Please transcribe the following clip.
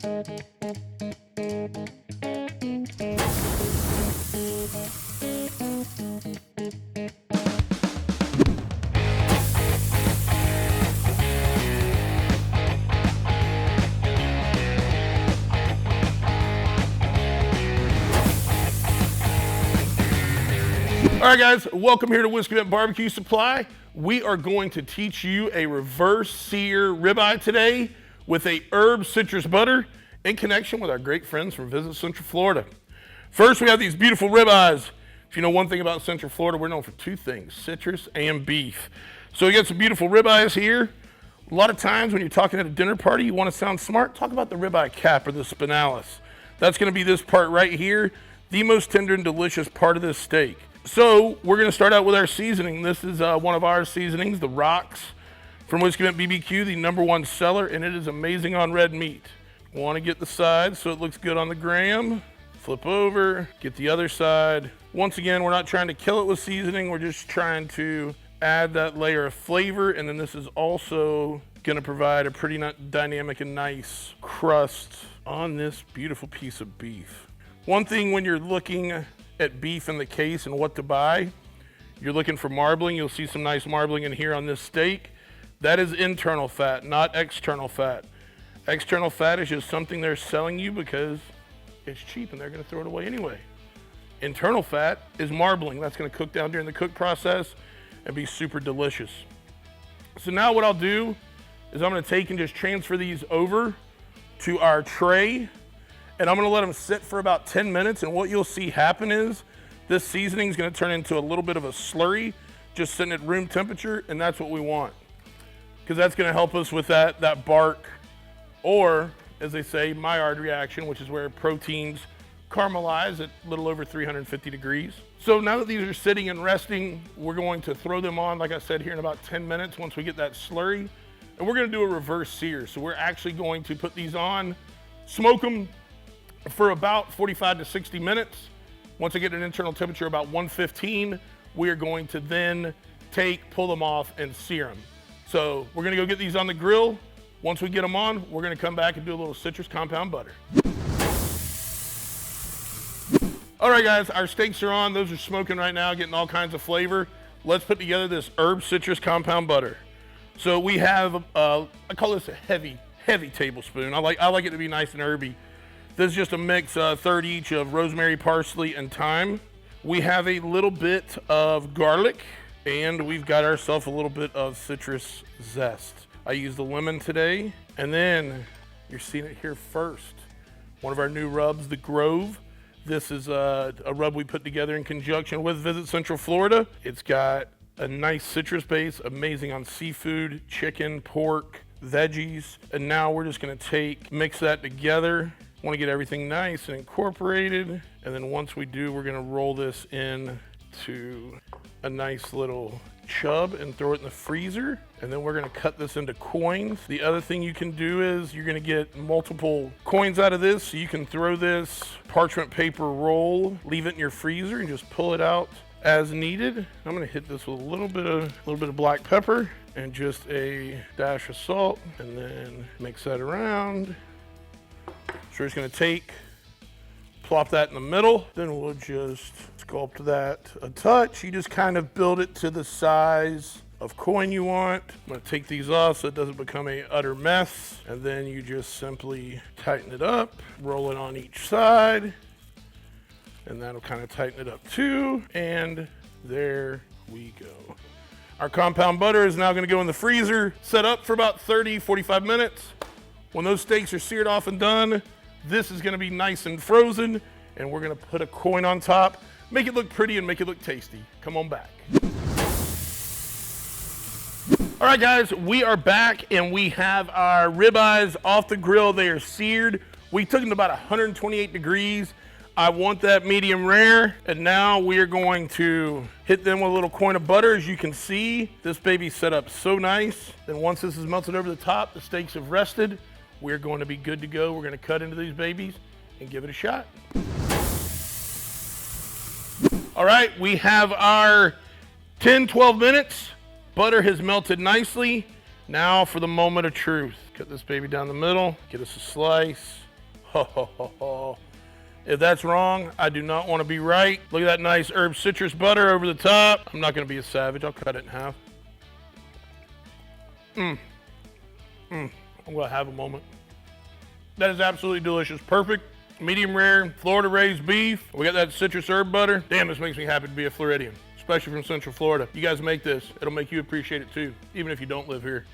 All right, guys, welcome here to Whiskey Bent BBQ Supply. We are going to teach you a reverse sear ribeye today with a herb citrus butter in connection with our great friends from Visit Central Florida. First, we have these beautiful ribeyes. If you know one thing about Central Florida, we're known for two things, citrus and beef. So we got some beautiful ribeyes here. A lot of times when you're talking at a dinner party, you want to sound smart, talk about the ribeye cap or the spinalis. That's going to be this part right here, the most tender and delicious part of this steak. So we're going to start out with our seasoning. This is one of our seasonings, the Rocks from Whiskey Bent BBQ, the #1 seller, and it is amazing on red meat. Want to get the side so it looks good on the gram. Flip over, get the other side. Once again, we're not trying to kill it with seasoning. We're just trying to add that layer of flavor, and then this is also going to provide a pretty dynamic and nice crust on this beautiful piece of beef. One thing when you're looking at beef in the case and what to buy, you're looking for marbling. You'll see some nice marbling in here on this steak. That is internal fat, not external fat. External fat is just something they're selling you because it's cheap and they're going to throw it away anyway. Internal fat is marbling. That's going to cook down during the cook process and be super delicious. So now what I'll do is I'm going to take and just transfer these over to our tray, and I'm going to let them sit for about 10 minutes, and what you'll see happen is this seasoning is going to turn into a little bit of a slurry, just sitting at room temperature, and that's what we want, because that's going to help us with that bark, or as they say, Maillard reaction, which is where proteins caramelize at a little over 350 degrees. So now that these are sitting and resting, we're going to throw them on, like I said, here in about 10 minutes once we get that slurry, and we're going to do a reverse sear. So we're actually going to put these on, smoke them for about 45 to 60 minutes. Once I get an internal temperature about 115, we are going to then pull them off and sear them. So we're gonna go get these on the grill. Once we get them on, we're gonna come back and do a little citrus compound butter. All right, guys, our steaks are on. Those are smoking right now, getting all kinds of flavor. Let's put together this herb citrus compound butter. So we have, I call this a heavy tablespoon. I like it to be nice and herby. This is just a mix, third each of rosemary, parsley, and thyme. We have a little bit of garlic, and we've got ourselves a little bit of citrus zest. I used the lemon today, and then you're seeing it here first. One of our new rubs, the Grove. This is a rub we put together in conjunction with Visit Central Florida. It's got a nice citrus base, amazing on seafood, chicken, pork, veggies, and now we're just gonna mix that together. Want to get everything nice and incorporated, and then once we do, we're going to roll this into a nice little chub and throw it in the freezer, and then we're going to cut this into coins. The other thing you can do is you're going to get multiple coins out of this, so you can throw this parchment paper roll, leave it in your freezer, and just pull it out as needed. I'm going to hit this with a little bit of black pepper and just a dash of salt, and then mix that around. So we're just going to plop that in the middle, then we'll just sculpt that a touch. You just kind of build it to the size of coin you want. I'm going to take these off so it doesn't become an utter mess, and then you just simply tighten it up, roll it on each side, and that'll kind of tighten it up too, and there we go. Our compound butter is now going to go in the freezer, set up for about 30-45 minutes. When those steaks are seared off and done, this is going to be nice and frozen, and we're going to put a coin on top, make it look pretty and make it look tasty. Come on back. All right, guys, we are back, and we have our ribeyes off the grill. They are seared. We took them to about 128 degrees. I want that medium rare, and now we are going to hit them with a little coin of butter. As you can see, this baby's set up so nice. Then once this is melted over the top, the steaks have rested. We're going to be good to go. We're going to cut into these babies and give it a shot. All right, we have our 10-12 minutes. Butter has melted nicely. Now for the moment of truth. Cut this baby down the middle, get us a slice, If that's wrong, I do not want to be right. Look at that nice herb citrus butter over the top. I'm not going to be a savage. I'll cut it in half. I'm going to have a moment. That is absolutely delicious. Perfect. Medium rare, Florida raised beef. We got that citrus herb butter. Damn, this makes me happy to be a Floridian, especially from Central Florida. You guys make this. It'll make you appreciate it too, even if you don't live here.